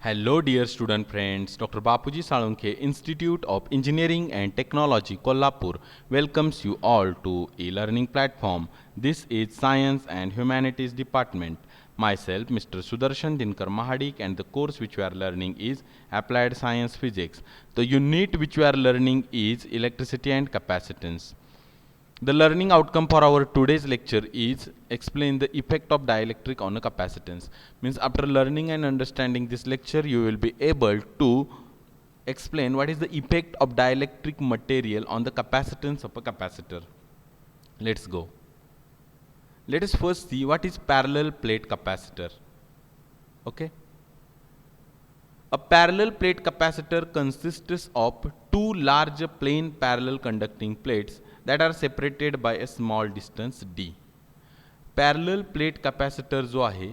Hello, dear student friends. Dr. Bapuji Salunke, Institute of Engineering and Technology, Kolhapur, welcomes you all to e-learning platform. This is Science and Humanities Department. Myself, Mr. Sudarshan Dinkar Mahadik, and the course which we are learning is Applied Science Physics. The unit which we are learning is Electricity and Capacitance. The learning outcome for our today's lecture is explain the effect of dielectric on a capacitance. Means after learning and understanding this lecture, you will be able to explain what is the effect of dielectric material on the capacitance of a capacitor. Let's go. Let us first see what is parallel plate capacitor. Okay. A parallel plate capacitor consists of two large plain parallel conducting plates that are separated by a small distance d. Parallel plate capacitor जो आहे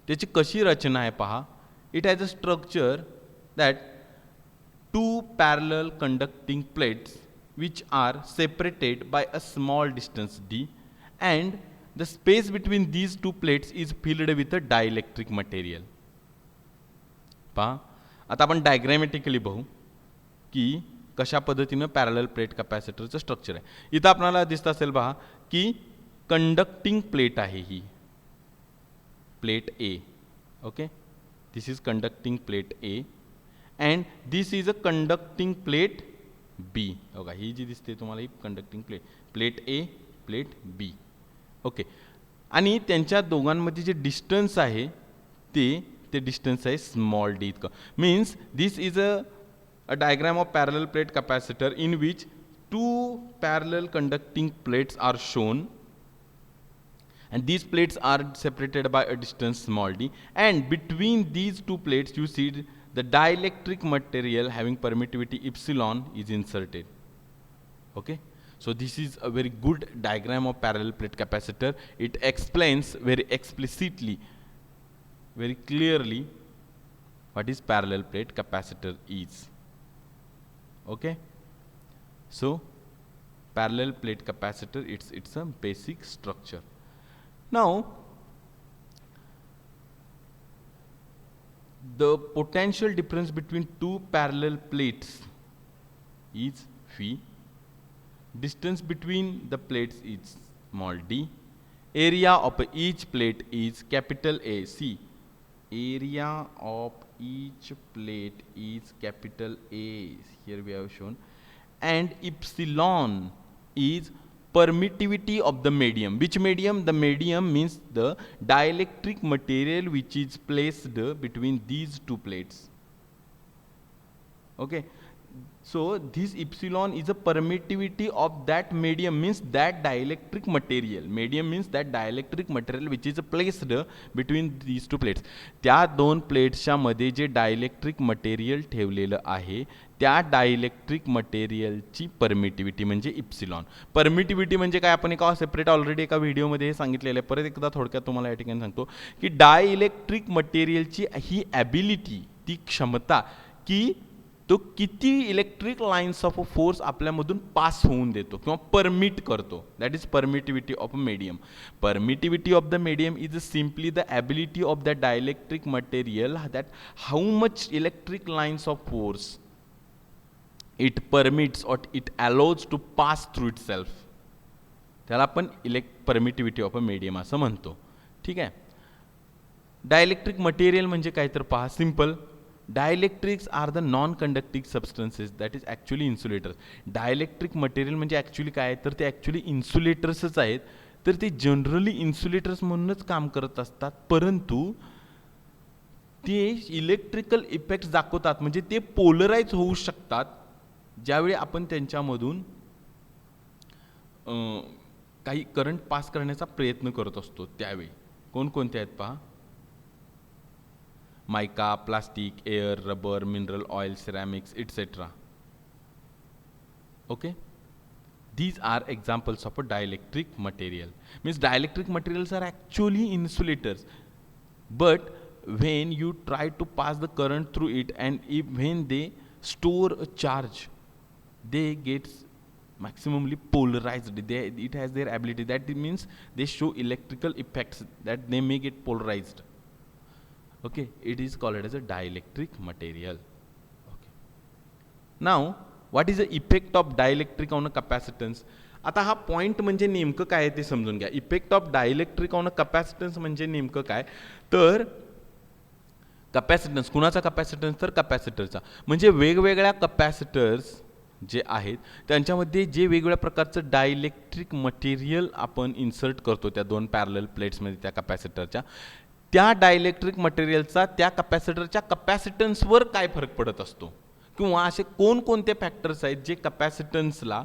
त्याची कशी रचना आहे पहा. It has a structure that two parallel conducting plates which are separated by a small distance d, and the space between these two plates is filled with a dielectric material. पहा आता आपण डायग्रॅमॅटिकली बघू की कशा पद्धतीनं पॅरलल प्लेट कॅपॅसिटरचं स्ट्रक्चर आहे. इथं आपल्याला दिसत असेल पहा की कंडक्टिंग प्लेट आहे ही plate A. Okay, this is conducting plate A and this is a conducting plate B. बघा ही जी दिसते तुम्हाला ही conducting plate A plate B. Okay, आणि त्यांच्या दोघांमध्ये जे डिस्टन्स आहे ते डिस्टन्स आहे स्मॉल डी इतकं. Means this is a diagram of parallel plate capacitor in which two parallel conducting plates are shown, and these plates are separated by a distance small d, and between these two plates you see the dielectric material having permittivity epsilon is inserted. Okay, so this is a very good diagram of parallel plate capacitor. It explains very explicitly, very clearly what is parallel plate capacitor is. Okay, so parallel plate capacitor, it's a basic structure. Now the potential difference between two parallel plates is phi. Distance between the plates is small d. Area of each plate is capital A. See, area of each plate is capital A, here we have shown, and epsilon is permittivity of the medium. Which medium? The medium means the dielectric material which is placed between these two plates. Okay, so this epsilon is a permittivity of that medium, means that dielectric material. Medium means that dielectric material which is placed between these two plates. त्या दोन प्लेट्सच्या मध्ये जे dielectric material ठेवलेलं आहे त्या dielectric मटेरियलची permittivity म्हणजे epsilon. Permittivity म्हणजे काय आपण एका सेपरेट ऑलरेडी एका व्हिडिओमध्ये हे सांगितलेलं आहे. परत एकदा थोडक्यात तुम्हाला या ठिकाणी सांगतो की डायइलेक्ट्रिक मटेरियलची ही ॲबिलिटी, ती क्षमता की तो किती इलेक्ट्रिक लाईन्स ऑफ फोर्स आपल्यामधून पास होऊन देतो किंवा परमिट करतो. That is permittivity of a medium. Permittivity of the medium is simply the ability of the dielectric material that how much electric lines of force it permits or it allows to pass through itself. त्याला आपण permittivity of a medium असं म्हणतो. ठीक आहे. Dielectric material म्हणजे काय तर पहा, simple. Dielectrics are the non-conducting substances that is actually insulators. Dielectric material म्हणजे ॲक्च्युली काय तर ते ॲक्च्युली इन्सुलेटर्सच आहेत. तर ते जनरली इन्सुलेटर्स म्हणूनच काम करत असतात, परंतु ते इलेक्ट्रिकल इफेक्ट्स दाखवतात. म्हणजे ते पोलराइज होऊ शकतात ज्यावेळी आपण त्यांच्यामधून काही करंट पास करण्याचा प्रयत्न करत असतो त्यावेळी. कोणकोणते आहेत पहा. mica, plastic, air, rubber, mineral oil, ceramics, etc. Okay, these are examples of a dielectric material. Means dielectric materials are actually insulators, but when you try to pass the current through it and when they store a charge, they get maximally polarized. It has their ability, that means they show electrical effects that they may get polarized. Okay, it is called as a dielectric material. Okay. Now, what is the effect of dielectric on a capacitance? आता हा point म्हणजे नेमकं काय ते समजून घ्या. Effect of dielectric on a capacitance म्हणजे नेमकं काय, तर कॅपॅसिटन्स कुणाचा कॅपॅसिटन्स, तर कॅपॅसिटरचा. म्हणजे वेगवेगळ्या कॅपॅसिटर्स जे आहेत त्यांच्यामध्ये जे वेगवेगळ्या प्रकारचं डायलेक्ट्रिक मटेरियल आपण इन्सर्ट करतो त्या दोन पॅरलल प्लेट्समध्ये त्या कॅपॅसिटरच्या, त्या डायलेक्ट्रिक मटेरियलचा त्या कॅपॅसिटरच्या कॅपॅसिटन्सवर काय फरक पडत असतो, किंवा असे कोणकोणते फॅक्टर्स आहेत जे कॅपॅसिटन्सला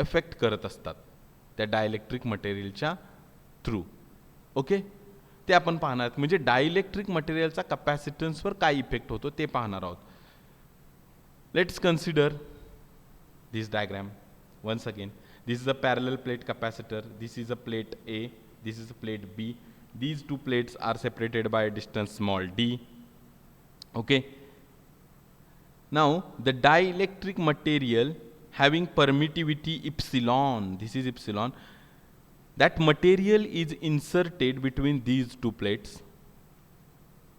इफेक्ट करत असतात त्या डायलेक्ट्रिक मटेरियलच्या थ्रू. ओके, ते आपण पाहणार आहोत. म्हणजे डायलेक्ट्रिक मटेरियलचा कॅपॅसिटन्सवर काय इफेक्ट होतो ते पाहणार आहोत. Let's consider this diagram once again. This is a parallel plate capacitor, this is a plate A, this is a plate B. These two plates are separated by a distance small d. Okay, now the dielectric material having permittivity epsilon, this is epsilon, that material is inserted between these two plates.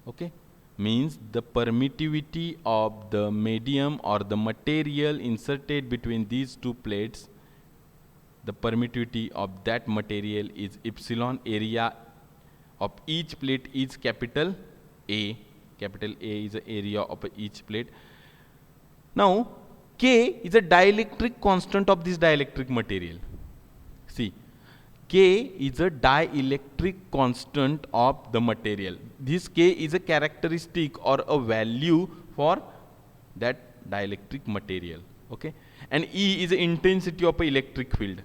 Okay, means the permittivity of the medium or the material inserted between these two plates, the permittivity of that material is epsilon. Area of each plate is capital A. Capital A is the area of each plate. Now K is a dielectric constant of this dielectric material. See, K is a dielectric constant of the material. This K is a characteristic or a value for that dielectric material. Okay, and E is the intensity of an electric field.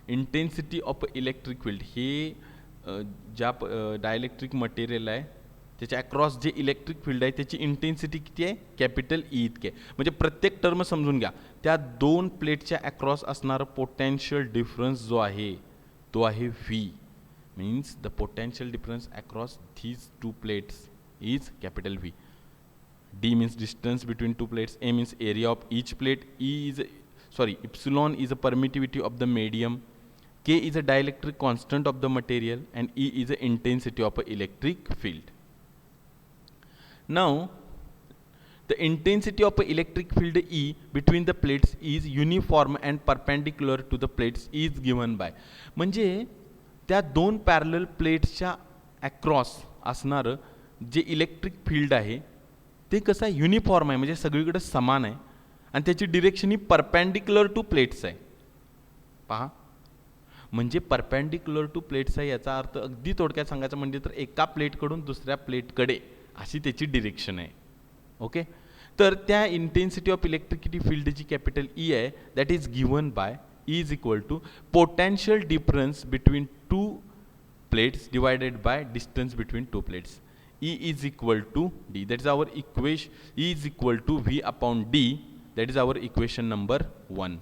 Intensity of electric field हे ज्या dielectric material आहे त्याच्या across जे electric field आहे त्याची intensity किती आहे, capital ई इतके. म्हणजे प्रत्येक टर्म समजून घ्या, त्या दोन प्लेटच्या अक्रॉस असणारं पोटेन्शियल डिफरन्स जो आहे तो आहे V. Means the potential difference across धीज to plates is capital V. D means distance between two plates, A means area of each plate, epsilon is a permittivity of the medium, K is a dielectric constant of the material, and E is the intensity of an electric field. Now the intensity of an electric field E between the plates is uniform and perpendicular to the plates is given by. म्हणजे त्या दोन parallel प्लेट्सच्या across असणारं जे electric field आहे ते कसं आहे, uniform आहे, म्हणजे सगळीकडे समान आहे, आणि त्याची direction he perpendicular to plates आहे. पहा, म्हणजे परपेंडिक्युलर टू प्लेट्स आहे याचा अर्थ अगदी थोडक्यात सांगायचं म्हणजे तर एका प्लेटकडून दुसऱ्या प्लेटकडे अशी त्याची डिरेक्शन आहे. ओके, तर त्या इंटेन्सिटी ऑफ इलेक्ट्रिसिटी फील्ड जी कॅपिटल ई आहे that is given by E is equal to potential difference between two plates divided by distance between two plates. E is equal to D, that is our equation. E is equal to V upon D, that is our equation number 1.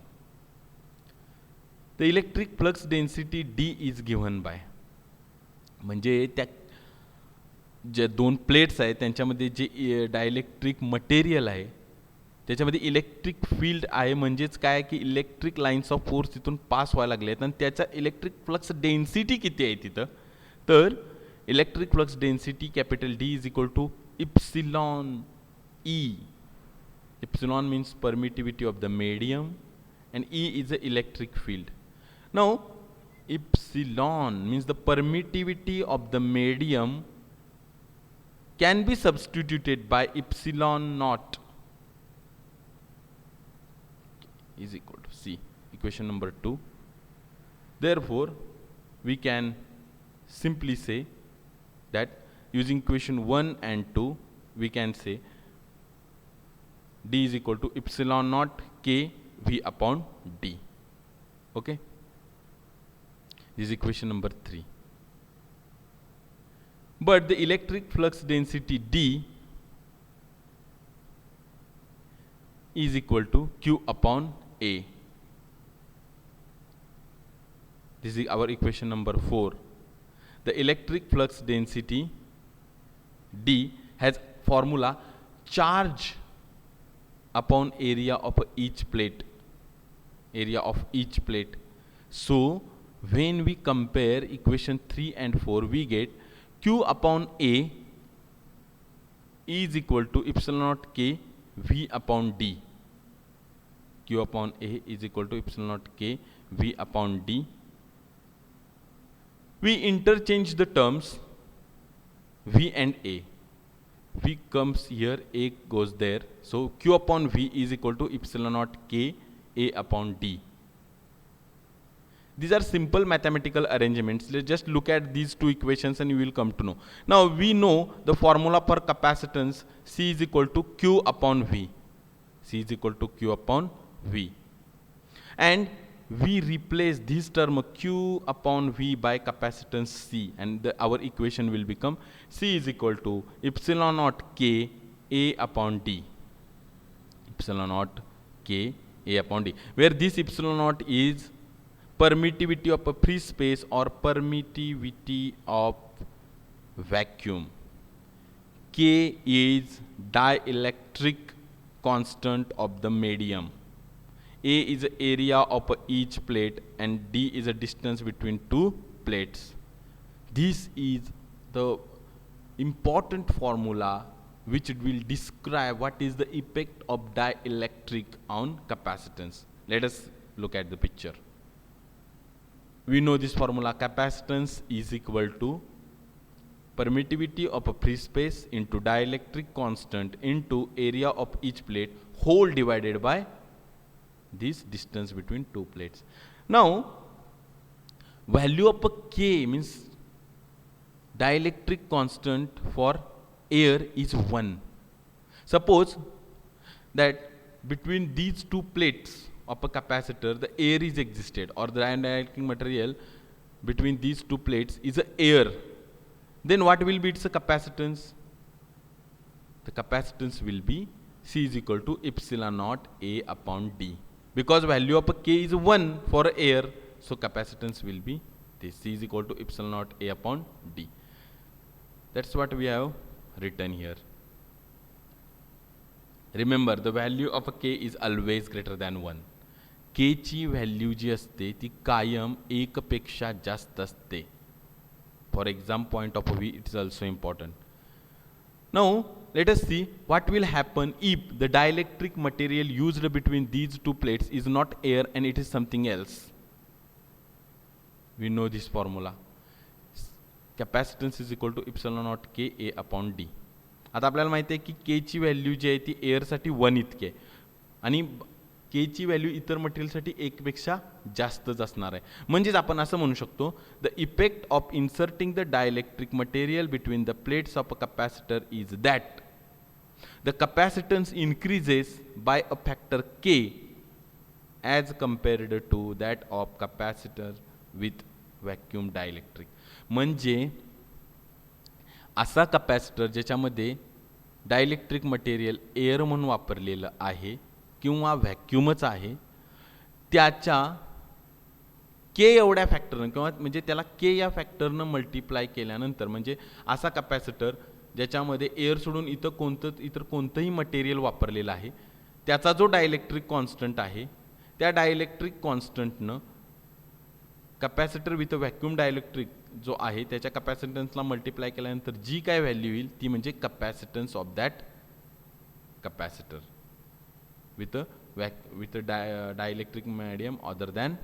The electric flux density D is given by, म्हणजे त्या जे दोन plates आहेत त्यांच्यामध्ये जे dielectric material आहे त्याच्यामध्ये electric field आहे, म्हणजेच काय की इलेक्ट्रिक लाईन्स ऑफ फोर्स तिथून पास व्हायला लागले आहेत आणि त्याचा इलेक्ट्रिक फ्लक्स डेन्सिटी किती आहे तिथं, तर electric flux density capital D is equal to epsilon E. Epsilon means permittivity of the medium and E is the electric field. Now epsilon means the permittivity of the medium can be substituted by epsilon naught is equal to C, equation number 2. Therefore we can simply say that using equation 1 and 2 we can say D is equal to epsilon naught K V upon D. Okay, this is equation number 3. But the electric flux density D is equal to Q upon A. This is our equation number 4. The electric flux density D has formula charge upon area of each plate, area of each plate. So when we compare equation 3 and 4 we get Q upon A is equal to epsilon naught K V upon D. Q upon A is equal to epsilon naught K V upon D. We interchange the terms V and A. V comes here, A goes there. So Q upon V is equal to epsilon naught K A upon D. These are simple mathematical arrangements. Let's just look at these two equations and you will come to know. Now we know the formula for capacitance C is equal to Q upon V. C is equal to Q upon V. And we replace this term Q upon V by capacitance C, and our equation will become C is equal to epsilon naught K A upon D. Epsilon naught K A upon D, where this epsilon naught is permittivity of a free space or permittivity of vacuum. K is dielectric constant of the medium. A is the area of each plate and D is the distance between two plates. This is the important formula which will describe what is the effect of dielectric on capacitance. Let us look at the picture. We know this formula: capacitance is equal to permittivity of a free space into dielectric constant into area of each plate whole divided by this distance between two plates. Now value of a K means dielectric constant for air is 1. Suppose that between these two plates of a capacitor the air is existed, or the dielectric material between these two plates is a air, then what will be its capacitance? The capacitance will be C is equal to epsilon naught A upon D. Because value of a K is 1 for air, so capacitance will be this, C is equal to epsilon naught A upon D. That's what we have written here. Remember, the value of a K is always greater than 1. K ची value जी असते ती कायम 1 पेक्षा जास्त असते. For exam point of view, it is also important. Now let us see what will happen if the dielectric material used between these two plates is not air and it is something else. We know this formula. Capacitance is equal to epsilon naught K A upon D. आता आपल्याला माहिती आहे की K ची value जी आहे ती air साठी 1 इतके आहे आणि K ची व्हॅल्यू इतर मटेरियलसाठी 1 पेक्षा जास्तच असणार आहे. म्हणजेच आपण असं म्हणू शकतो, the effect of inserting the dielectric material between the plates of a capacitor is that the capacitance increases by a factor K as compared to that of capacitor with vacuum dielectric. म्हणजे असा capacitor ज्याच्यामध्ये dielectric material air म्हणून वापरलेलं आहे किंवा व्हॅक्यूमच आहे, त्याच्या के एवढ्या फॅक्टरनं किंवा म्हणजे त्याला के या फॅक्टरनं मल्टिप्लाय केल्यानंतर, म्हणजे असा कॅपॅसिटर ज्याच्यामध्ये एअर सोडून इतर कोणतंही मटेरियल वापरलेलं आहे, त्याचा जो डायलेक्ट्रिक कॉन्स्टंट आहे त्या डायलेक्ट्रिक कॉन्स्टंटनं कॅपॅसिटर विथ व्हॅक्यूम डायलेक्ट्रिक जो आहे त्याच्या कॅपॅसिटन्सला मल्टिप्लाय केल्यानंतर जी काय व्हॅल्यू येईल ती म्हणजे capacitance of that capacitor with a dielectric medium other than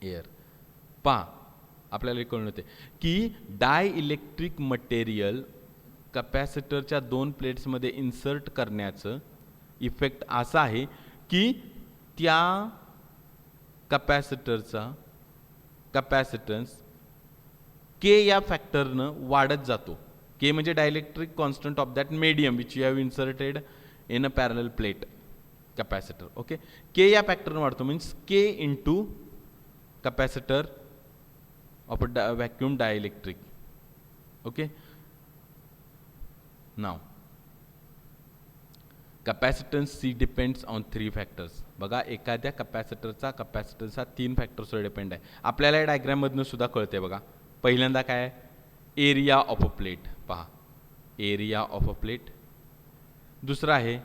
air. पहा आपल्याला कळून येते की डायइलेक्ट्रिक मटेरियल कॅपॅसिटरच्या 2 प्लेट्समध्ये इन्सर्ट करण्याचं इफेक्ट असा आहे की त्या कॅपॅसिटरचा कॅपॅसिटन्स के या फॅक्टरनं वाढत जातो. के म्हणजे dielectric constant of that medium which you have inserted in a parallel plate capacitor. Okay, के या फॅक्टरनं वाढतो मीन्स के into capacitor of vacuum dielectric. Okay, now capacitance see depends on 3 factors. बघा, एखाद्या कॅपॅसिटरचा कॅपॅसिटन्स हा 3 फॅक्टर्सवर डिपेंड आहे. आपल्याला या डायग्राममधनं सुद्धा कळते. बघा, पहिल्यांदा काय आहे, एरिया ऑफ अ प्लेट. पहा, एरिया ऑफ अ प्लेट. दुसरा आहे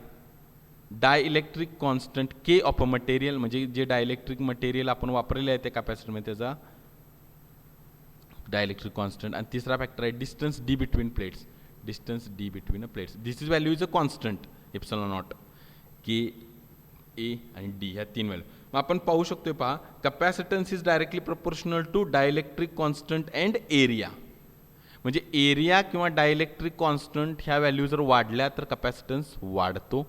डायइलेक्ट्रिक कॉन्स्टंट के ऑफ अ मटेरियल, म्हणजे जे डायइलेक्ट्रिक मटेरियल आपण वापरले आहे त्या कॅपॅसिटरमध्ये त्याचा डायलेक्ट्रिक कॉन्स्टंट. आणि तिसरा फॅक्टर आहे distance D between plates. Distance D between a plates, this is value is a constant epsilon not. के, ए आणि डी ह्या तीन व्हॅल्यू. मग आपण पाहू शकतोय पहा, capacitance is directly proportional to dielectric constant and area. म्हणजे एरिया किंवा डायलेक्ट्रिक कॉन्स्टंट ह्या व्हॅल्यू जर वाढल्या तर कपॅसिटन्स वाढतो.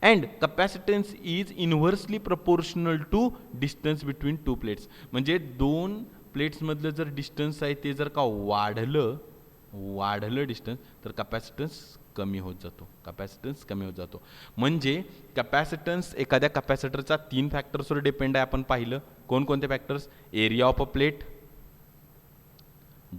And capacitance is inversely proportional to distance between two plates. म्हणजे दोन प्लेट्समधलं जर डिस्टन्स आहे ते जर का वाढलं डिस्टन्स तर कपॅसिटन्स कमी होत जातो. कपॅसिटन्स कमी होत जातो. म्हणजे कपॅसिटन्स एखाद्या कपॅसिटरचा 3 फॅक्टर्सवर डिपेंड आहे. आपण पाहिलं कोणकोणते factors? Area of a plate,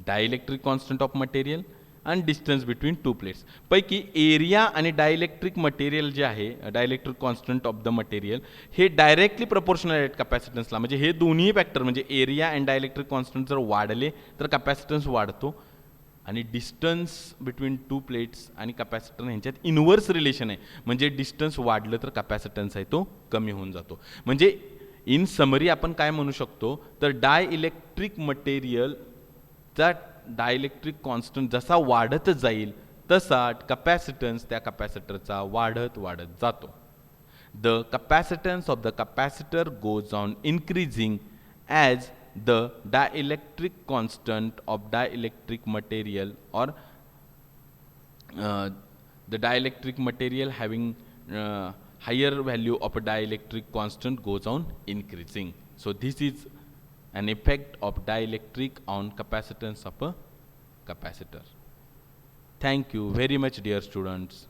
dielectric constant of material आणि डिस्टन्स बिटवीन टू प्लेट्स. पैकी एरिया आणि डायलेक्ट्रिक मटेरियल जे आहे, dielectric constant of the material, हे डायरेक्टली प्रपोर्शनल आहेत कपॅसिटन्सला. म्हणजे हे दोन्ही फॅक्टर म्हणजे एरिया अँड डायलेक्ट्रिक कॉन्स्टंट जर वाढले तर कपॅसिटन्स वाढतो. आणि डिस्टन्स बिटवीन टू प्लेट्स आणि कपॅसिटर ह्यांच्यात इन्व्हर्स रिलेशन आहे. म्हणजे डिस्टन्स वाढलं तर कपॅसिटन्स आहे तो कमी होऊन जातो. म्हणजे इन समरी आपण काय म्हणू शकतो तर डायइलेक्ट्रिक मटेरियलचा डायलेक्ट्रिक कॉन्स्टंट जसा वाढत जाईल तसा कपॅसिटन्स त्या कपॅसिटरचा वाढत जातो. The capacitance of the capacitor goes on increasing as the dielectric constant of dielectric material or the dielectric material having higher value of a dielectric constant goes on increasing. So this is an effect of dielectric on capacitance of a capacitor. Thank you very much, dear students.